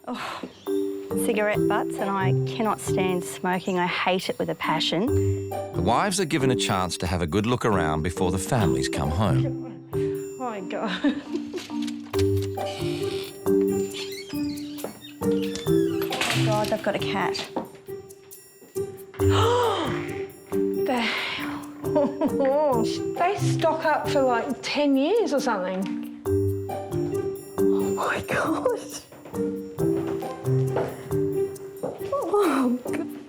Oh, cigarette butts, and I cannot stand smoking. I hate it with a passion. The wives are given a chance to have a good look around before the families come home. Oh, my God. Oh, God, they've got a cat. The hell? They stock up for like 10 years or something. Oh, my God. Oh,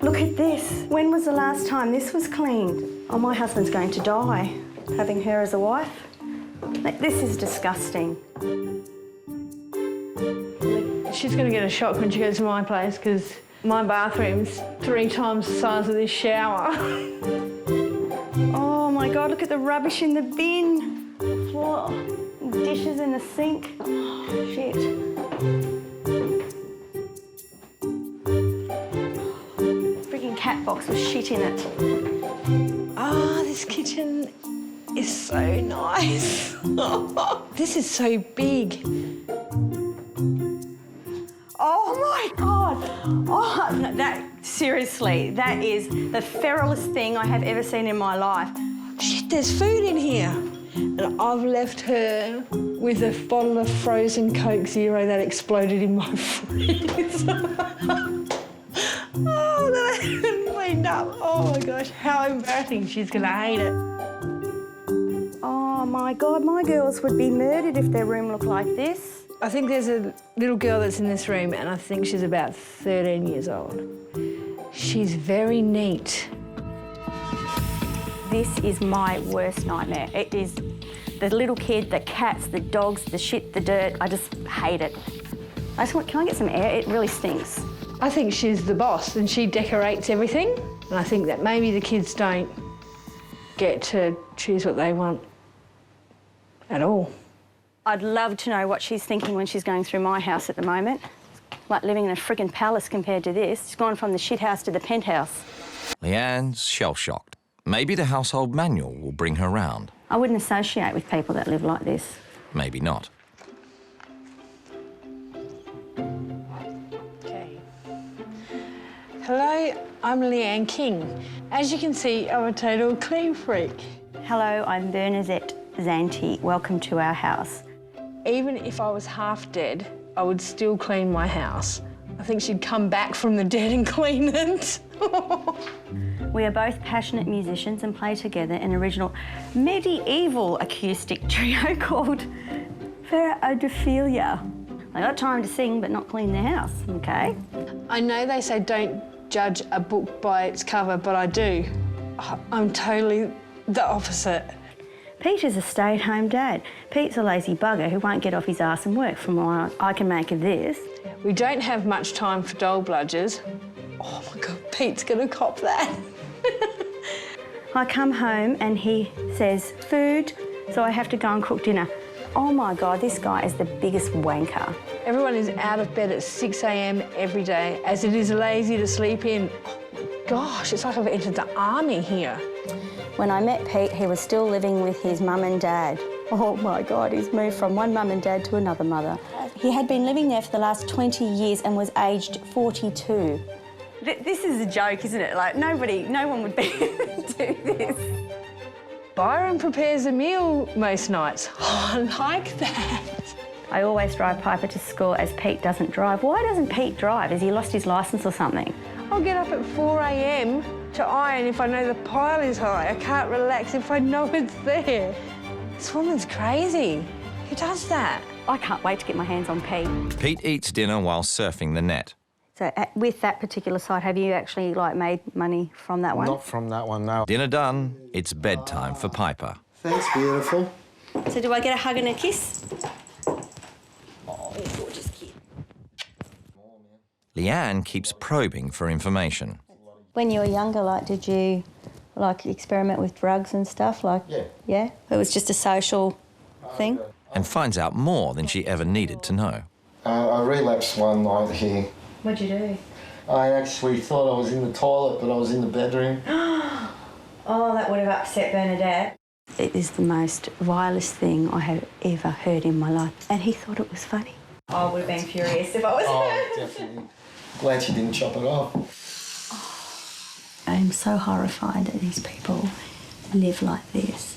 look at this. When was the last time this was cleaned? Oh, my husband's going to die, having her as a wife. This is disgusting. She's going to get a shock when she goes to my place because my bathroom's 3 times the size of this shower. Oh, my God, look at the rubbish in the bin. Floor, dishes in the sink. Oh, shit. Freaking cat box with shit in it. Oh, this kitchen is so nice. This is so big. Oh, my God. Oh, no, seriously, that is the feralest thing I have ever seen in my life. Shit, there's food in here. And I've left her with a bottle of frozen Coke Zero that exploded in my freezer. Oh, that I haven't cleaned up. Oh, my gosh, how embarrassing. She's going to hate it. Oh, my God, my girls would be murdered if their room looked like this. I think there's a little girl that's in this room and I think she's about 13 years old. She's very neat. This is my worst nightmare. It is the little kid, the cats, the dogs, the shit, the dirt. I just hate it. I just want, can I get some air? It really stinks. I think she's the boss and she decorates everything. And I think that maybe the kids don't get to choose what they want at all. I'd love to know what she's thinking when she's going through my house at the moment. Like living in a friggin' palace compared to this. She's gone from the shit house to the penthouse. Leanne's shell-shocked. Maybe the household manual will bring her round. I wouldn't associate with people that live like this. Maybe not. Okay. Hello, I'm Leanne King. As you can see, I'm a total clean freak. Hello, I'm Bernadette Zanti. Welcome to our house. Even if I was half dead, I would still clean my house. I think she'd come back from the dead and clean it. We are both passionate musicians and play together an original medieval acoustic trio called Verodophilia. I got time to sing but not clean the house, okay? I know they say don't judge a book by its cover, but I do. I'm totally the opposite. Pete is a stay-at-home dad. Pete's a lazy bugger who won't get off his arse and work from what I can make of this. We don't have much time for doll bludgers. Oh my God, Pete's gonna cop that. I come home and he says, food, so I have to go and cook dinner. Oh my God, this guy is the biggest wanker. Everyone is out of bed at 6 a.m. every day, as it is lazy to sleep in. Oh my gosh, it's like I've entered the army here. When I met Pete, he was still living with his mum and dad. Oh my God, he's moved from one mum and dad to another mother. He had been living there for the last 20 years and was aged 42. This is a joke, isn't it? Like, no one would be able to do this. Byron prepares a meal most nights. Oh, I like that. I always drive Piper to school as Pete doesn't drive. Why doesn't Pete drive? Has he lost his licence or something? I'll get up at 4 a.m. to iron if I know the pile is high. I can't relax if I know it's there. This woman's crazy. Who does that? I can't wait to get my hands on Pete. Pete eats dinner while surfing the net. So with that particular site, have you actually made money from that one? Not from that one, no. Dinner done, it's bedtime for Piper. Thanks, beautiful. So do I get a hug and a kiss? Oh, you gorgeous kid. Leanne keeps probing for information. When you were younger, did you experiment with drugs and stuff? Yeah. Yeah? It was just a social thing? And finds out more than she ever needed to know. I relapsed one night here. What'd you do? I actually thought I was in the toilet, but I was in the bedroom. Oh, that would have upset Bernadette. It is the most vilest thing I have ever heard in my life. And he thought it was funny. I would have been furious if I was Oh, definitely. Glad she didn't chop it off. I am so horrified that these people live like this.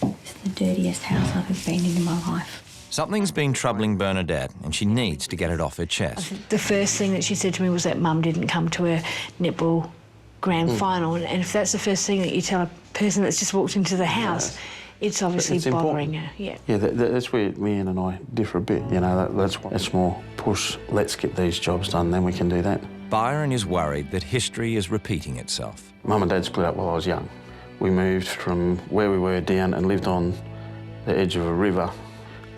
It's the dirtiest house I've ever been in my life. Something's been troubling Bernadette, and she needs to get it off her chest. The first thing that she said to me was that Mum didn't come to her netball grand final, and if that's the first thing that you tell a person that's just walked into the house, it's obviously bothering her. Yeah. Yeah, that's where Leanne and I differ a bit. You know, that's more push. Let's get these jobs done, then we can do that. Byron is worried that history is repeating itself. Mum and Dad split up while I was young. We moved from where we were down and lived on the edge of a river.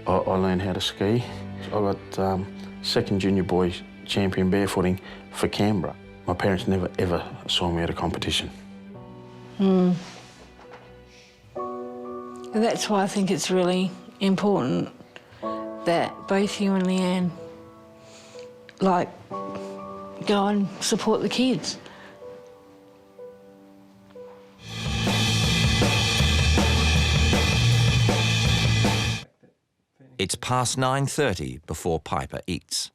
I learned how to ski. I got second junior boy champion barefooting for Canberra. My parents never, ever saw me at a competition. And that's why I think it's really important that both you and Leanne, like, go and support the kids. It's past 9:30 before Piper eats.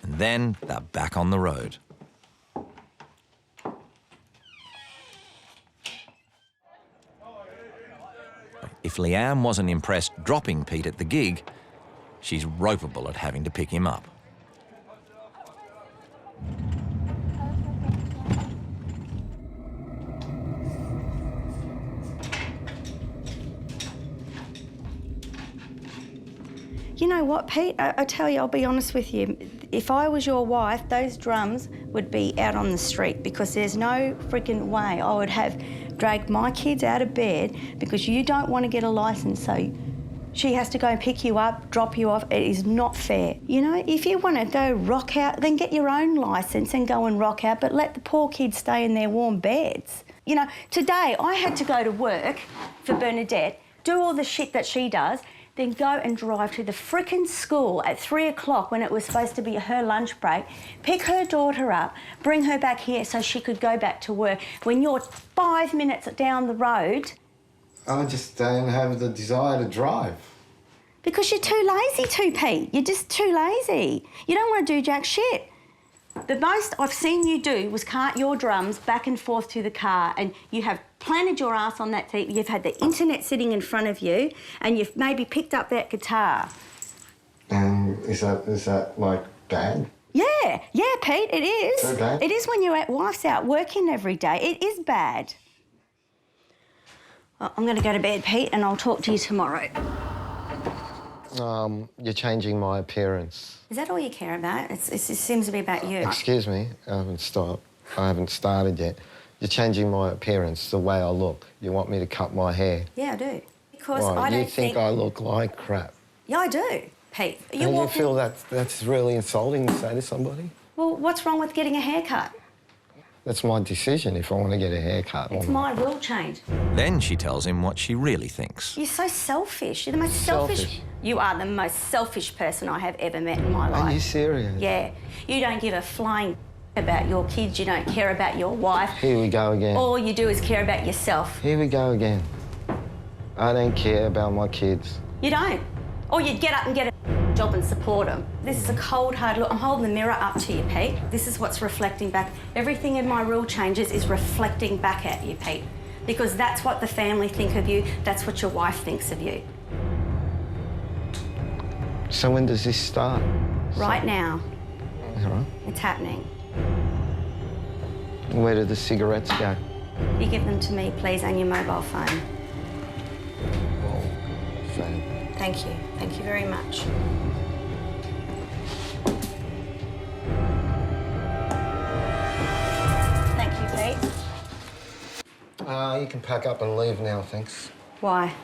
And then they're back on the road. If Leanne wasn't impressed dropping Pete at the gig, she's ropeable at having to pick him up. You know what, Pete? I tell you, I'll be honest with you. If I was your wife, those drums would be out on the street because there's no freaking way I would have dragged my kids out of bed because you don't want to get a licence, so she has to go and pick you up, drop you off. It is not fair. You know, if you want to go rock out, then get your own licence and go and rock out, but let the poor kids stay in their warm beds. You know, today I had to go to work for Bernadette, do all the shit that she does, then go and drive to the frickin' school at 3 o'clock when it was supposed to be her lunch break, pick her daughter up, bring her back here so she could go back to work when you're 5 minutes down the road. I just don't have the desire to drive. Because you're too lazy to, Pete. You're just too lazy. You don't want to do jack shit. The most I've seen you do was cart your drums back and forth to the car, and you have planted your ass on that seat. You've had the internet sitting in front of you, and you've maybe picked up that guitar. Is that like bad? Yeah, Pete, it is. Okay. It is when your wife's out working every day. It is bad. Well, I'm going to go to bed, Pete, and I'll talk to you tomorrow. You're changing my appearance. Is that all you care about? It seems to be about you. Excuse me, I haven't stopped. I haven't started yet. You're changing my appearance, the way I look. You want me to cut my hair. Yeah, I do. Because Why? I don't You think I look like crap. Yeah, I do, Pete. And you feel that's really insulting to say to somebody? Well, what's wrong with getting a haircut? That's my decision if I want to get a haircut or It's not. my rule change. Then she tells him what she really thinks. You're so selfish. You're the most selfish. You are the most selfish person I have ever met in my life. Are you serious? Yeah. You don't give a flying about your kids. You don't care about your wife. Here we go again. All you do is care about yourself. Here we go again. I don't care about my kids. You don't. Or you'd get up and get a job and support them. This is a cold, hard look. I'm holding the mirror up to you, Pete. This is what's reflecting back. Everything in my rule changes is reflecting back at you, Pete. Because that's what the family think of you. That's what your wife thinks of you. So when does this start? Right now. All right. It's happening. Where do the cigarettes go? You give them to me, please, and your mobile phone. Phone. Thank you. Thank you very much. Thank you, Pete. You can pack up and leave now, thanks. Why?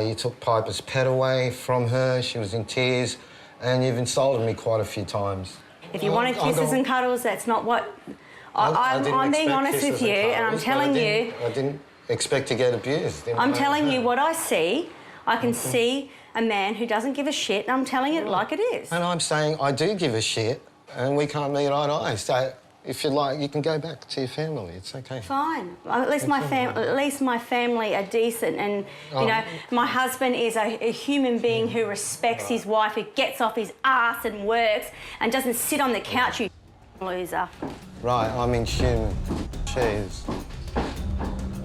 You took Piper's pet away from her. She was in tears, and you've insulted me quite a few times. If you wanted kisses and cuddles, that's not what... I'm being honest with you, and I'm telling you... I didn't expect to get abused. I'm telling you what I see. I can see a man who doesn't give a shit, and I'm telling it like it is. And I'm saying I do give a shit, and we can't meet eye to eye. So If you like, you can go back to your family. It's okay. Fine. At least my family are decent, and you know, my husband is a human being who respects his wife, who gets off his ass and works, and doesn't sit on the couch. You loser. Right, I'm inhuman. Cheers.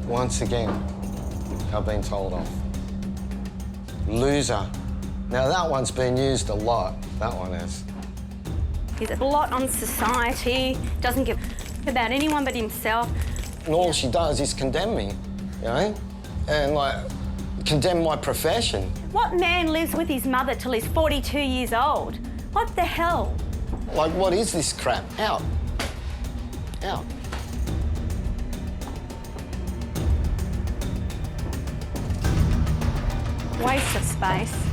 Once again, I've been told off. Loser. Now that one's been used a lot. That one has. He's a blot on society, doesn't give about anyone but himself. And all she does is condemn me, you know? And, like, condemn my profession. What man lives with his mother till he's 42 years old? What the hell? Like, what is this crap? Out. Out. Waste of space.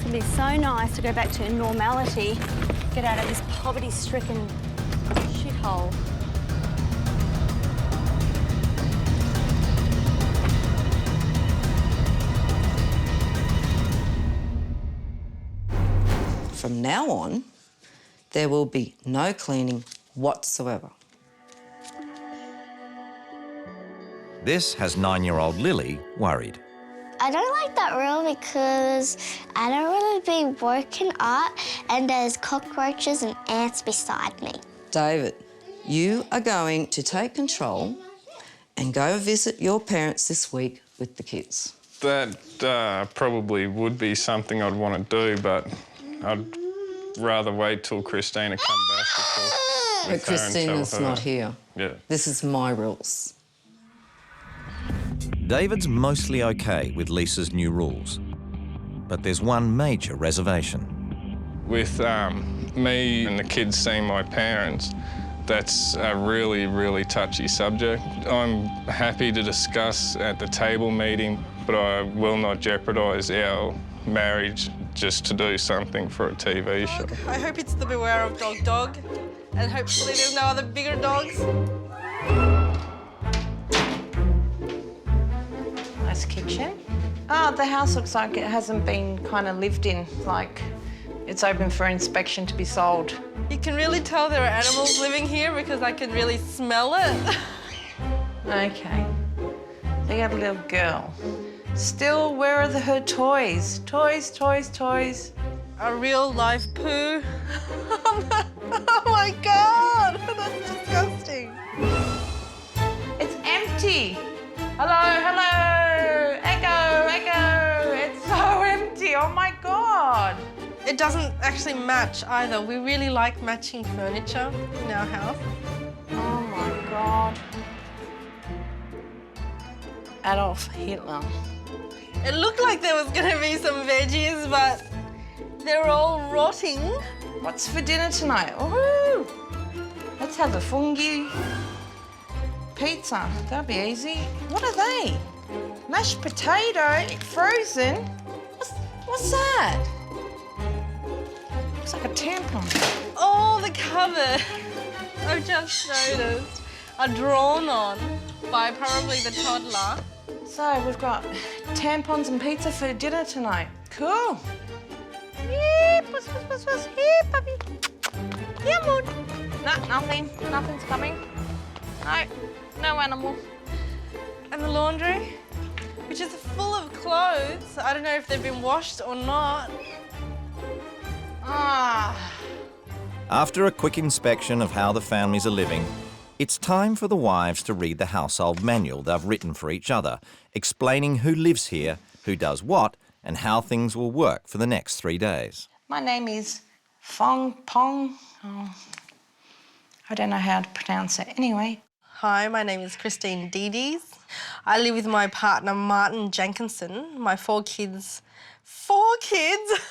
It'd be so nice to go back to normality, get out of this poverty-stricken shithole. From now on, there will be no cleaning whatsoever. This has 9-year-old Lily worried. I don't like that rule because I don't really be working out and there's cockroaches and ants beside me. David, you are going to take control and go visit your parents this week with the kids. That probably would be something I'd want to do, but I'd rather wait till Christina come back before. But Christina's not here. Yeah. This is my rules. David's mostly okay with Lisa's new rules, but there's one major reservation. With me and the kids seeing my parents, that's a really, really touchy subject. I'm happy to discuss at the table meeting, but I will not jeopardise our marriage just to do something for a TV show. I hope it's the beware of dog, and hopefully there's no other bigger dogs. Nice kitchen. Oh, the house looks like it hasn't been kind of lived in, like it's open for inspection to be sold. You can really tell there are animals living here because I can really smell it. Okay. They got a little girl. Still, where are her toys? Toys, toys, toys. A real live poo. Oh my God, that's disgusting. It's empty. Hello, hello, echo, echo. It's so empty, oh my God. It doesn't actually match either. We really like matching furniture in our house. Oh my God. Adolf Hitler. It looked like there was gonna be some veggies, but they're all rotting. What's for dinner tonight? Woohoo! Let's have a fungi pizza. That'll be easy. What are they? Mashed potato, frozen. What's that? Looks like a tampon. Oh, the cover. I've just noticed. Are drawn on by probably the toddler. So we've got tampons and pizza for dinner tonight. Cool. Yeah, puss, puss, puss, puss. Here, puppy. Yeah, moon. No, nothing. Nothing's coming. No, no animal. And the laundry, which is full of clothes. I don't know if they've been washed or not. Ah. After a quick inspection of how the families are living, it's time for the wives to read the household manual they've written for each other, explaining who lives here, who does what, and how things will work for the next 3 days. My name is Fong Pong. Oh, I don't know how to pronounce it. Anyway. Hi, my name is Christine Dedes. I live with my partner, Martin Jenkinson, my 4 kids. 4 kids?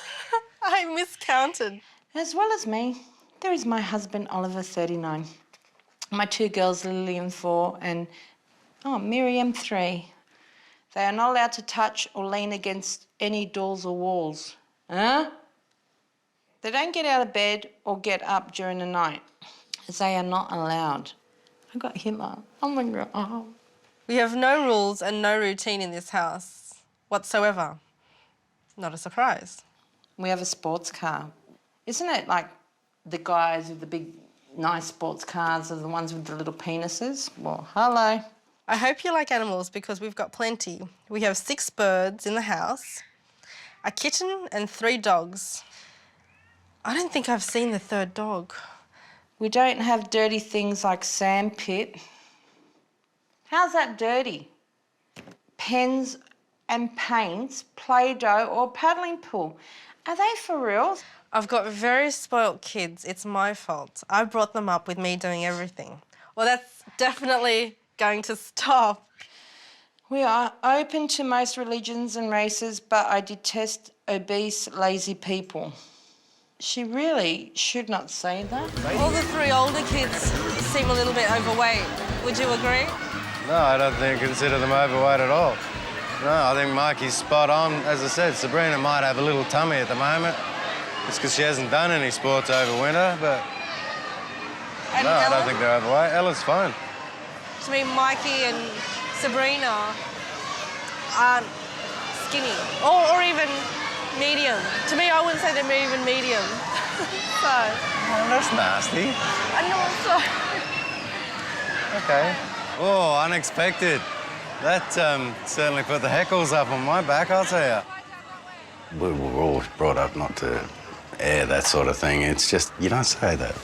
I miscounted. As well as me, there is my husband, Oliver, 39. My 2 girls, Lillian, 4, and Miriam, 3. They are not allowed to touch or lean against any doors or walls. Huh? They don't get out of bed or get up during the night, as they are not allowed. I got Hitler. Oh my God. Oh. We have no rules and no routine in this house whatsoever. Not a surprise. We have a sports car. Isn't it like the guys with the big, nice sports cars are the ones with the little penises? Well, hello. I hope you like animals because we've got plenty. We have 6 birds in the house, a kitten and 3 dogs. I don't think I've seen the 3rd dog. We don't have dirty things like sandpit. How's that dirty? Pens and paints, Play-Doh or paddling pool. Are they for real? I've got very spoilt kids. It's my fault. I brought them up with me doing everything. Well, that's definitely going to stop. We are open to most religions and races, but I detest obese, lazy people. She really should not say that. All the 3 older kids seem a little bit overweight. Would you agree? No, I don't consider them overweight at all. No, I think Mikey's spot on. As I said, Sabrina might have a little tummy at the moment. It's because she hasn't done any sports over winter, but And no, Ella? I don't think they're overweight. Ella's fine. To me, Mikey and Sabrina aren't skinny or even medium. To me, I wouldn't say they're even medium. So. Oh, that's nasty. I know, I'm sorry. Okay. Oh, unexpected. That certainly put the heckles up on my back, I'll tell you. We were all brought up not to air that sort of thing. It's just, you don't say that.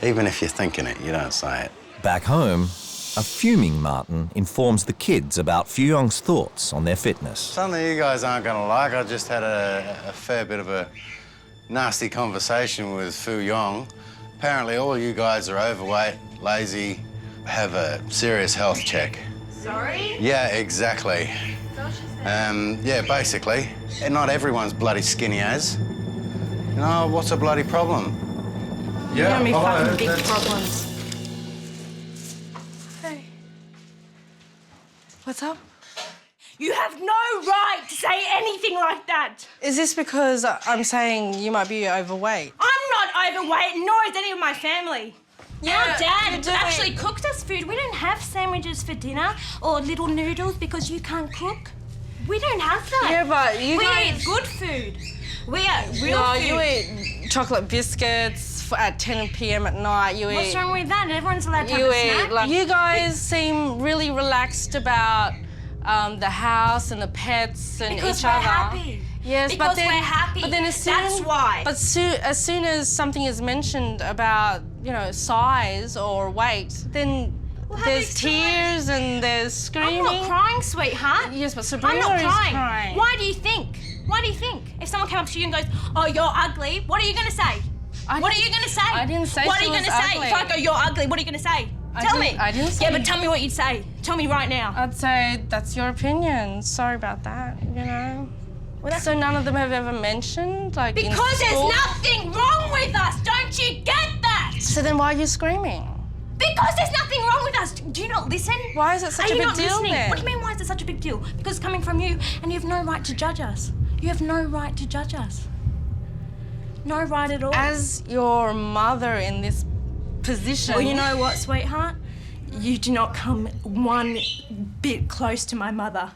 Even if you're thinking it, you don't say it. Back home, a fuming Martin informs the kids about Fuyong's thoughts on their fitness. Something you guys aren't going to like. I just had a fair bit of a nasty conversation with Fuyong. Apparently all you guys are overweight, lazy, have a serious health check. Sorry? Yeah, exactly. Yeah, basically. And not everyone's bloody skinny as. You know, what's a bloody problem? Yeah, me fucking big problems. Hey. What's up? You have no right to say anything like that. Is this because I'm saying you might be overweight? I'm not overweight, nor is any of my family. Yeah, Our dad you're doing- actually cooked us food. We don't have sandwiches for dinner or little noodles because you can't cook. We don't have that. Yeah, but you we guys... eat good food. We eat real No, food. you eat chocolate biscuits at 10 p.m. at night. You What's eat... wrong with that? Everyone's allowed to have You a snack. eat... Like, you guys seem really relaxed about the house and the pets and because each we're other. Happy. Yes, because but then, we're happy. But then as soon, that's why. But as soon as something is mentioned about, you know, size or weight, then there's tears and there's screaming. I'm not crying, sweetheart. Yes, but Sabrina I'm not is crying. Why do you think? Why do you think? If someone came up to you and goes, "Oh, you're ugly," what are you going to say? What are you going to say? I didn't say What she are you was going to say? ugly. If I go, "You're ugly," what are you going to say? Tell me. I didn't say. Yeah, but tell me what you'd say. Tell me right now. I'd say that's your opinion. Sorry about that. You know. Well, so none of them have ever mentioned like in because there's school? nothing wrong with us. Don't you get that? So then why are you screaming? Because there's nothing wrong with us. Do you not listen? Why is it such Are a you big not deal listening? then? What do you mean, why is it such a big deal? Because it's coming from you, and you have no right to judge us. You have no right to judge us. No right at all. As your mother in this position... Well, you know what, sweetheart? You do not come one bit close to my mother.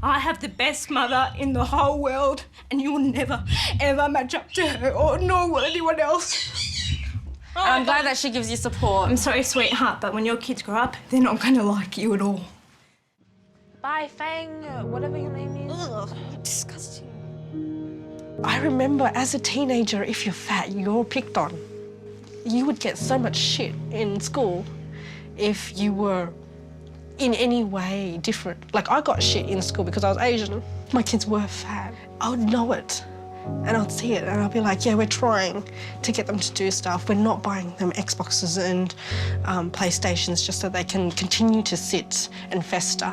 I have the best mother in the whole world, and you will never, ever match up to her, or nor will anyone else. I'm glad that she gives you support. I'm sorry, sweetheart, but when your kids grow up, they're not going to like you at all. Bye, Fang, whatever your name is. Ugh, disgusting. I remember as a teenager, if you're fat, you're picked on. You would get so much shit in school if you were in any way different. Like, I got shit in school because I was Asian. My kids were fat. I would know it, and I'd see it, and I'd be like, yeah, we're trying to get them to do stuff. We're not buying them Xboxes and PlayStations just so they can continue to sit and fester.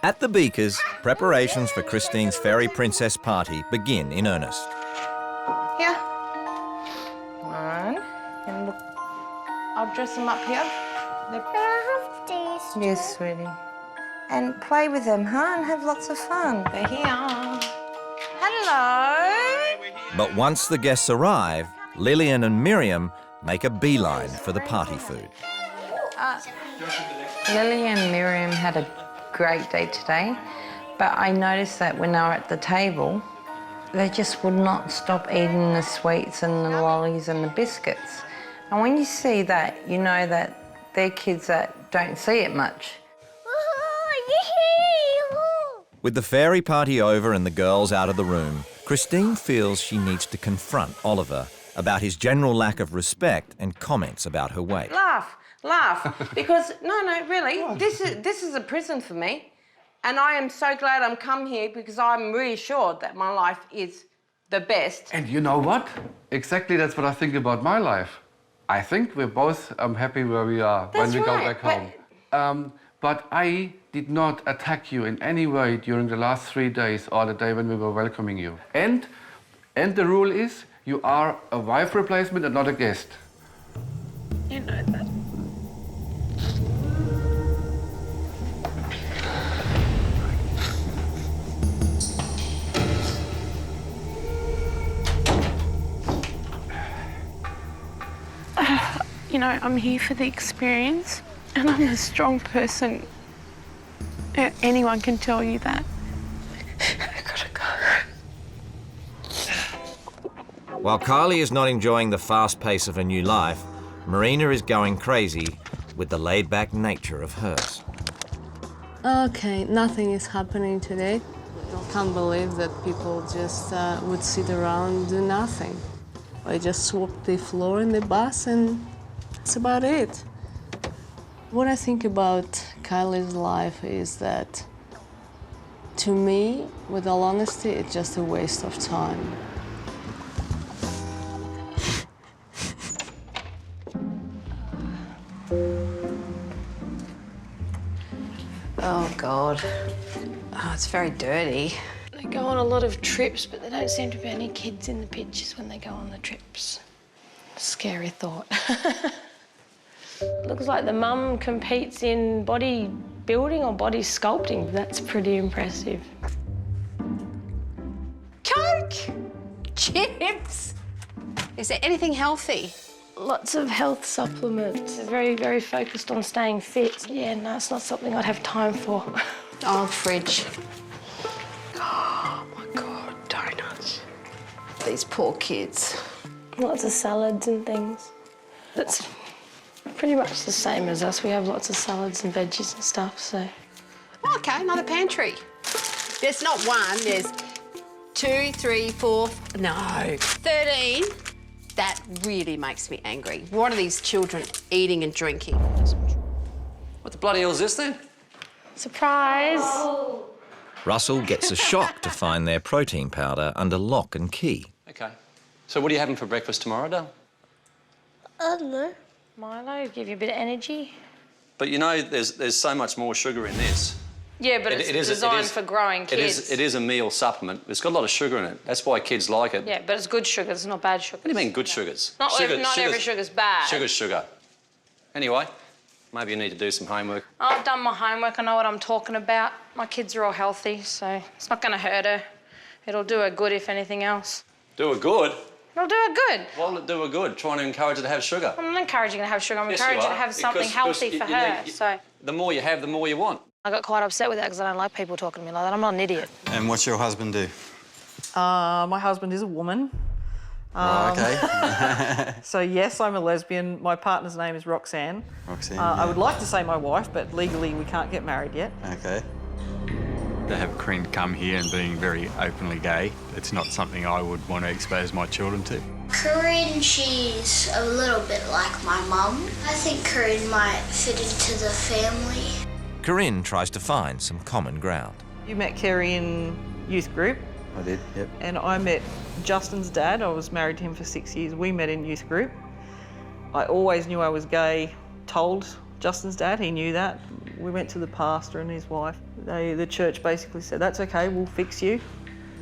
At the Beakers, preparations for Christine's Fairy Princess party begin in earnest. Here. One. And look, I'll dress them up here. Yes, sweetie. And play with them, huh? And have lots of fun. They're here. Hello. But once the guests arrive, Lillian and Miriam make a beeline for the party food. Lily and Miriam had a great day today, but I noticed that when they were at the table, They just would not stop eating the sweets and the lollies and the biscuits. And when you see that, you know that they're kids that don't see it much. With the fairy party over and the girls out of the room, Christine feels she needs to confront Oliver about his general lack of respect and comments about her weight. Laugh, because, no, really, this is a prison for me. And I am so glad I'm come here because I'm reassured that my life is the best. And you know what? Exactly that's what I think about my life. I think we're both happy where we are when we go back home. But I did not attack you in any way during the last 3 days or the day when we were welcoming you. And the rule is you are a wife replacement and not a guest. You know that. You know, I'm here for the experience, and I'm a strong person. Anyone can tell you that. I gotta go. While Kylie is not enjoying the fast pace of a new life, Marina is going crazy with the laid-back nature of hers. Okay, nothing is happening today. I can't believe that people just would sit around and do nothing. I just swapped the floor in the bus and that's about it. What I think about Kylie's life is that, to me, with all honesty, it's just a waste of time. Oh, God. Oh, it's very dirty. They go on a lot of trips, but there don't seem to be any kids in the pictures when they go on the trips. Scary thought. Looks like the mum competes in bodybuilding or body sculpting. That's pretty impressive. Coke! Chips! Is there anything healthy? Lots of health supplements. They're very, very focused on staying fit. Yeah, no, it's not something I'd have time for. Oh, fridge. Oh, my God, donuts. These poor kids. Lots of salads and things. That's pretty much the same as us. We have lots of salads and veggies and stuff, so... Oh, OK, another pantry. There's not one, there's 2, 3, 4... No, 13. That really makes me angry. What are these children eating and drinking? What the bloody hell is this then? Surprise! Russell gets a shock to find their protein powder under lock and key. OK. So what are you having for breakfast tomorrow, Dale? I don't know. Milo, give you a bit of energy. But you know, there's so much more sugar in this. Yeah, but it's designed for growing kids. It is a meal supplement. It's got a lot of sugar in it. That's why kids like it. Yeah, but it's good sugar. It's not bad sugar. What do you mean good sugars? Not every sugar's bad. Sugar's sugar. Anyway, maybe you need to do some homework. I've done my homework. I know what I'm talking about. My kids are all healthy, so it's not going to hurt her. It'll do her good, if anything else. Do her good? It'll do her good. Why will it do her good? Trying to encourage her to have sugar. I'm not encouraging her to have sugar. I'm encouraging her to have something healthy for her. So the more you have, the more you want. I got quite upset with that because I don't like people talking to me like that. I'm not an idiot. And what's your husband do? My husband is a woman. Okay. So, yes, I'm a lesbian. My partner's name is Roxanne. Roxanne, I would like to say my wife, but legally we can't get married yet. Okay. To have Corinne come here and being very openly gay, it's not something I would want to expose my children to. Corinne, she's a little bit like my mum. I think Corinne might fit into the family. Corinne tries to find some common ground. You met Kerry in youth group. I did, yep. And I met Justin's dad. I was married to him for 6 years. We met in youth group. I always knew I was gay, told Justin's dad, he knew that. We went to the pastor and his wife. The church basically said, that's okay, we'll fix you.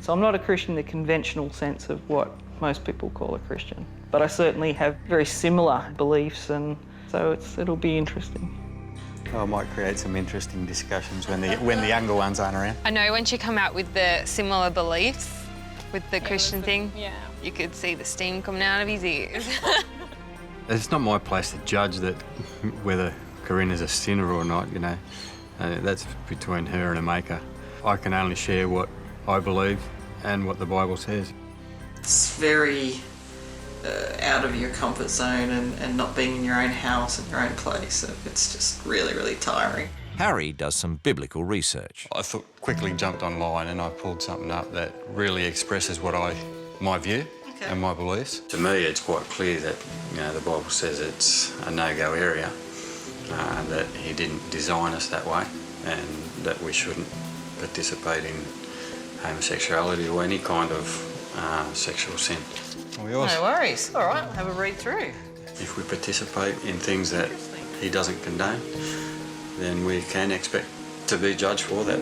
So I'm not a Christian in the conventional sense of what most people call a Christian. But I certainly have very similar beliefs, and so it'll be interesting. I might create some interesting discussions when the younger ones aren't around. I know once you come out with the similar beliefs, with the Christian thing, you could see the steam coming out of his ears. It's not my place to judge that whether Corinne is a sinner or not, you know. That's between her and her maker. I can only share what I believe and what the Bible says. It's very out of your comfort zone and not being in your own house and your own place. It's just really, really tiring. Harry does some biblical research. I quickly jumped online and I pulled something up that really expresses my view and my beliefs. To me, it's quite clear that the Bible says it's a no-go area, that He didn't design us that way, and that we shouldn't participate in homosexuality or any kind of sexual sin. No worries. All right, I'll have a read through. If we participate in things that He doesn't condone, then we can expect to be judged for that.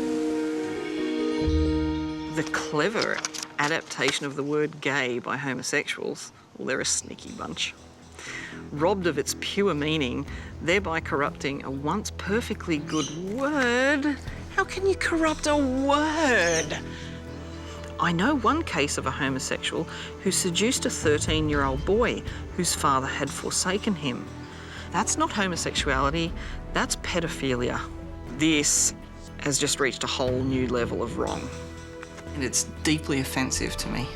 The clever adaptation of the word gay by homosexuals, well, they're a sneaky bunch. Robbed of its pure meaning, thereby corrupting a once perfectly good word. How can you corrupt a word? I know one case of a homosexual who seduced a 13-year-old boy whose father had forsaken him. That's not homosexuality, that's pedophilia. This has just reached a whole new level of wrong. And it's deeply offensive to me.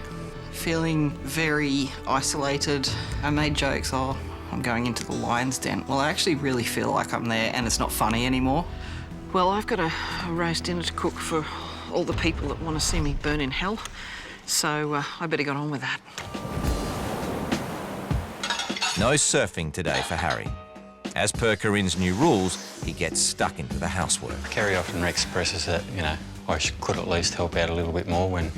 Feeling very isolated. I made jokes, oh, I'm going into the lion's den. Well, I actually really feel like I'm there and it's not funny anymore. Well, I've got a roast dinner to cook for all the people that want to see me burn in hell. So I better get on with that. No surfing today for Harry. As per Corinne's new rules, he gets stuck into the housework. Kerry often expresses that, I could at least help out a little bit more when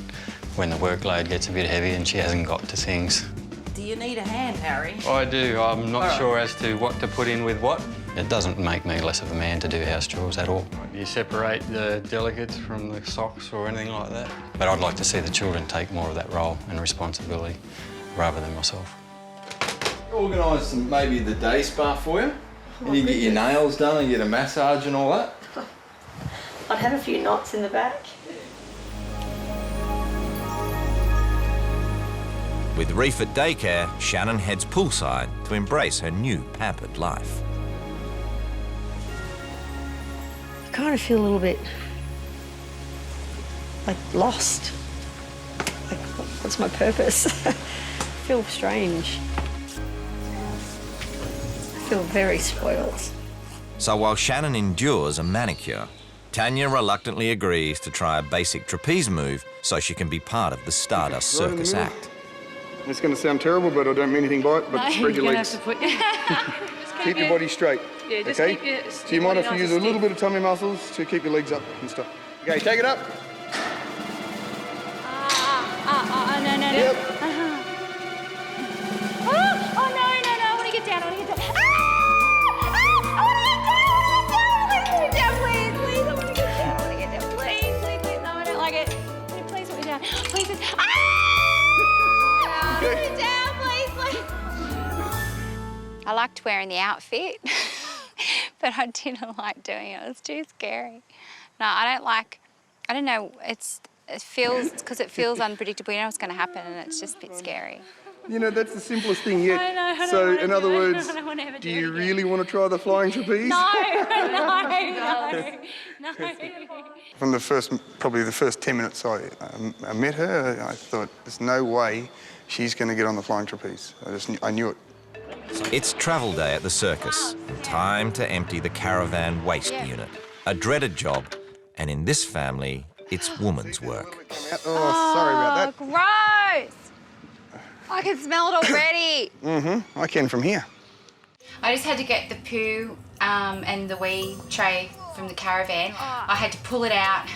the workload gets a bit heavy and she hasn't got to things. Do you need a hand, Harry? I do. I'm not sure as to what to put in with what. It doesn't make me less of a man to do house chores at all. You separate the delegates from the socks or anything like that. But I'd like to see the children take more of that role and responsibility rather than myself. Organise maybe the day spa for you. And you get your nails done and get a massage and all that. I'd have a few knots in the back. With Reef at daycare, Shannon heads poolside to embrace her new pampered life. I kind of feel a little bit like lost. Like, what's my purpose? I feel strange. I feel very spoiled. So while Shannon endures a manicure, Tanya reluctantly agrees to try a basic trapeze move so she can be part of the Stardust Circus act. It's going to sound terrible, but I don't mean anything by it, but spread your legs. Keep your body straight. Yeah, just okay? keep your So you might have to use a little bit of tummy muscles to keep your legs up and stuff. Okay, take it up. No. Yep. Oh, no, I want to get down, I want to get down. I liked wearing the outfit, but I didn't like doing it. It was too scary. No, I don't know, it feels unpredictable. You know what's going to happen and it's just a bit scary. You know, that's the simplest thing yet. I know, so, in other words, do you really want to try the flying trapeze? No. From probably the first 10 minutes I met her, I thought, there's no way she's going to get on the flying trapeze. I knew it. It's travel day at the circus. Time to empty the caravan waste unit. A dreaded job, and in this family, it's woman's work. Oh, sorry about that. Gross! I can smell it already. I can from here. I just had to get the poo and the wee tray from the caravan. I had to pull it out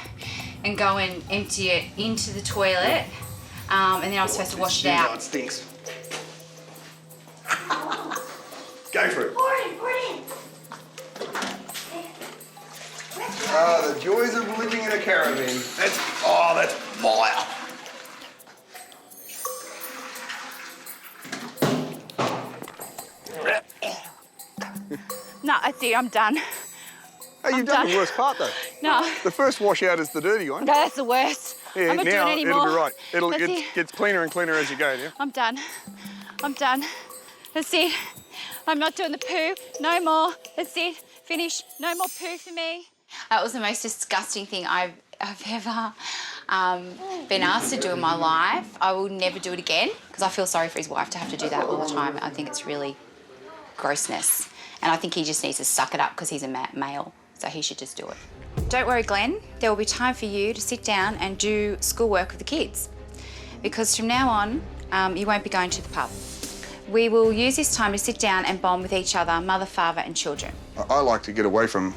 and go and empty it into the toilet, and then I was supposed to wash it out. It stinks. Go for it. The joys of living in a caravan. That's fire. No, that's it, I'm done. Hey, you've done the worst part though. No. The first washout is the dirty one. No, that's the worst. Yeah, I'm not now doing it anymore. it'll be right. That's It it. gets cleaner and cleaner as you go, yeah? I'm done. That's it. I'm not doing the poo. No more. That's it. Finish. No more poo for me. That was the most disgusting thing I've ever been asked to do in my life. I will never do it again because I feel sorry for his wife to have to do that all the time. I think it's really grossness. And I think he just needs to suck it up because he's a male, so he should just do it. Don't worry, Glenn. There will be time for you to sit down and do schoolwork with the kids because from now on, you won't be going to the pub. We will use this time to sit down and bond with each other, mother, father and children. I like to get away from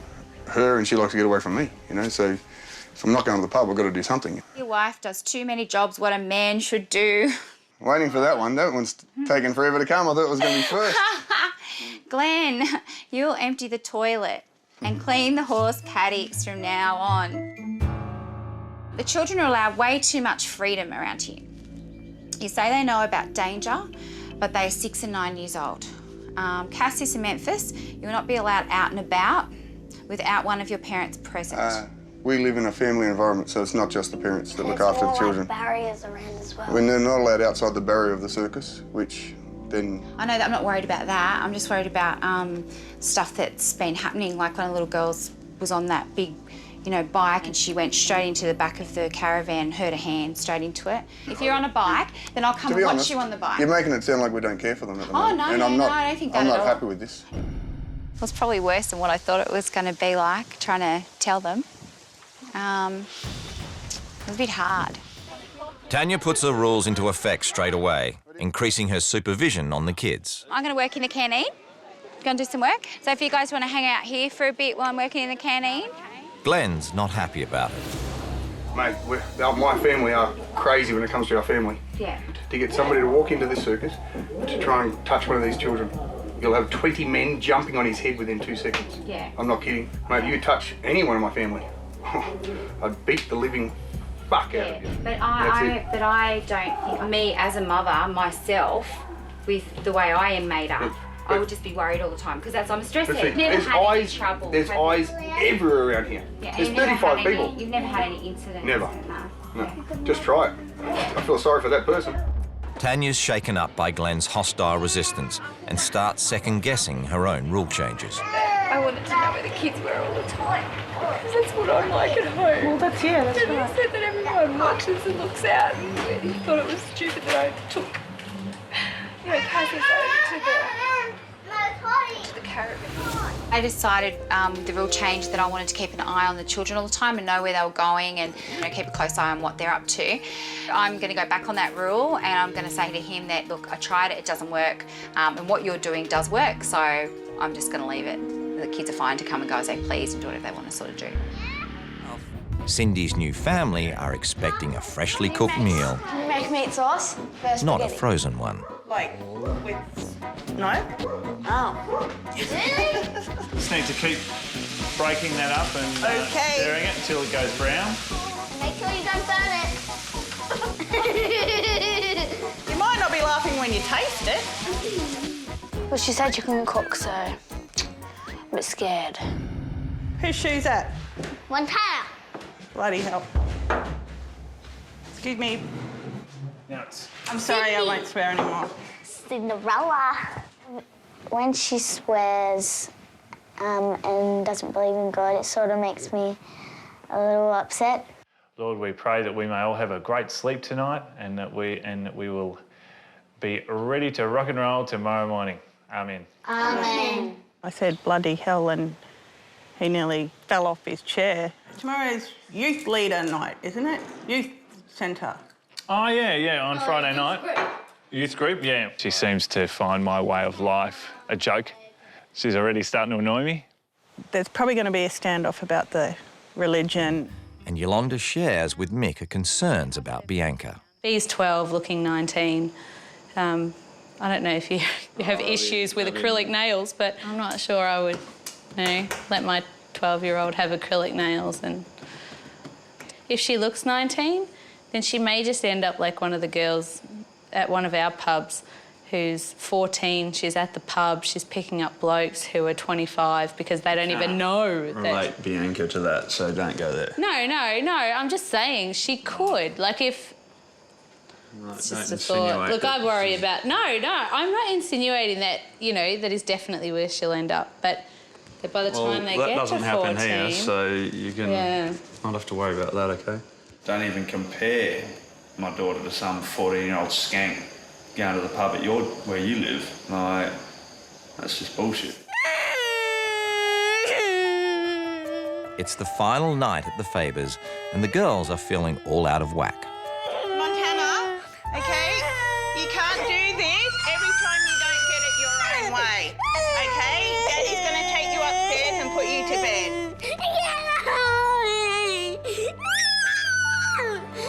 her and she likes to get away from me, you know, so if I'm not going to the pub, I've got to do something. Your wife does too many jobs, what a man should do. Waiting for that one. That one's taking forever to come. I thought it was going to be first. Glenn, you'll empty the toilet and clean the horse paddocks from now on. The children are allowed way too much freedom around here. You say they know about danger, but they are 6 and 9 years old. Cassius and Memphis, you will not be allowed out and about without one of your parents present. We live in a family environment, so it's not just the parents that look after the children. There's barriers around as well. When they're not allowed outside the barrier of the circus, which then... I know that I'm not worried about that. I'm just worried about stuff that's been happening, like when a little girl was on that big, you know, bike and she went straight into the back of the caravan and hurt her hand straight into it. If you're on a bike, then I'll come and watch you on the bike. You're making it sound like we don't care for them at the moment. Oh, no, and no, I'm not, no, I don't think that at all. I'm not happy with this. It was probably worse than what I thought it was going to be like, trying to tell them. It was a bit hard. Tanya puts the rules into effect straight away, increasing her supervision on the kids. I'm going to work in the canteen. Going to do some work. So if you guys want to hang out here for a bit while I'm working in the canteen. Glenn's not happy about it. Mate, my family are crazy when it comes to our family. Yeah. To get somebody to walk into this circus to try and touch one of these children, you'll have 20 men jumping on his head within 2 seconds. Yeah. I'm not kidding. Mate, you touch any one of my family, I'd beat the living fuck out of you. But I don't think, me as a mother, myself, with the way I am made up, I would just be worried all the time because I'm a stress head. Never had any trouble. There's eyes everywhere around here. Yeah, there's 35 people. You've never had any incidents? Never. No. Just try it. I feel sorry for that person. Tanya's shaken up by Glenn's hostile resistance and starts second-guessing her own rule changes. I wanted to know where the kids were all the time. Because that's what I'm like at home. Well, that's right. And he said that everyone watches and looks out, and he thought it was stupid that I took, Cassius over to the caravan. I decided with the rule change that I wanted to keep an eye on the children all the time and know where they were going and keep a close eye on what they're up to. I'm going to go back on that rule and I'm going to say to him that, look, I tried it, it doesn't work, and what you're doing does work, so I'm just going to leave it. The kids are fine to come and go as they please and do whatever they want to sort of do. Cindy's new family are expecting a freshly cooked meal, Can you make meat sauce? not a frozen one. Like, with... No? Oh. Just need to keep breaking that up and stirring it until it goes brown. Make sure you don't burn it. You might not be laughing when you taste it. Well, she said you couldn't cook, so I'm a bit scared. Whose shoe's that? Montana. Bloody hell. Excuse me. Now it's... I'm sorry, I won't swear anymore. Cinderella. When she swears and doesn't believe in God, it sort of makes me a little upset. Lord, we pray that we may all have a great sleep tonight and that we will be ready to rock and roll tomorrow morning. Amen. Amen. I said bloody hell and he nearly fell off his chair. Tomorrow's youth leader night, isn't it? Youth centre. Oh, yeah, on Friday night. Youth group, yeah. She seems to find my way of life a joke. She's already starting to annoy me. There's probably going to be a standoff about the religion. And Yolanda shares with Mick her concerns about Bianca. B's 12, looking 19. I don't know if you have issues with acrylic nails, but I'm not sure I would, let my 12-year-old have acrylic nails. And if she looks 19, then she may just end up like one of the girls at one of our pubs who's 14, she's at the pub, she's picking up blokes who are 25 because they don't even know that... Relate Bianca to that, so don't go there. No, I'm just saying she could. Like if... Right, it's just a thought. Look, I worry about... No, I'm not insinuating that, that is definitely where she'll end up, but by the time they get to 14... that doesn't happen here, so you can not have to worry about that, OK? Don't even compare my daughter to some 14-year-old skank going to the pub at where you live. Like, that's just bullshit. It's the final night at the Fabers, and the girls are feeling all out of whack. Montana, okay? You can't do this every time you don't get it your own way, okay? Daddy's going to take you upstairs and put you to bed.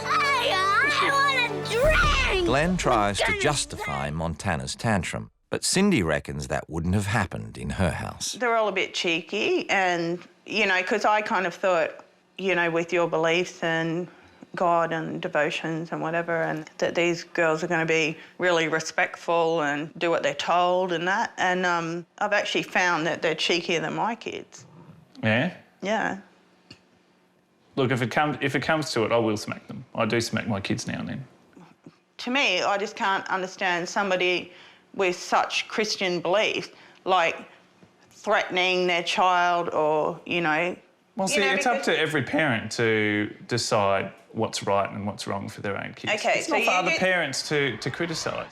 I want to drink! Glenn tries to justify Montana's tantrum, but Cindy reckons that wouldn't have happened in her house. They're all a bit cheeky and, you know, because I kind of thought, you know, with your beliefs and God and devotions and whatever, and that these girls are going to be really respectful and do what they're told and that. And I've actually found that they're cheekier than my kids. Yeah? Yeah. Look, if it comes to it, I will smack them. I do smack my kids now and then. To me, I just can't understand somebody with such Christian beliefs, like threatening their child or, you know... Well, see, it's up to every parent to decide what's right and what's wrong for their own kids. Okay, it's so not for you other get- parents to criticise.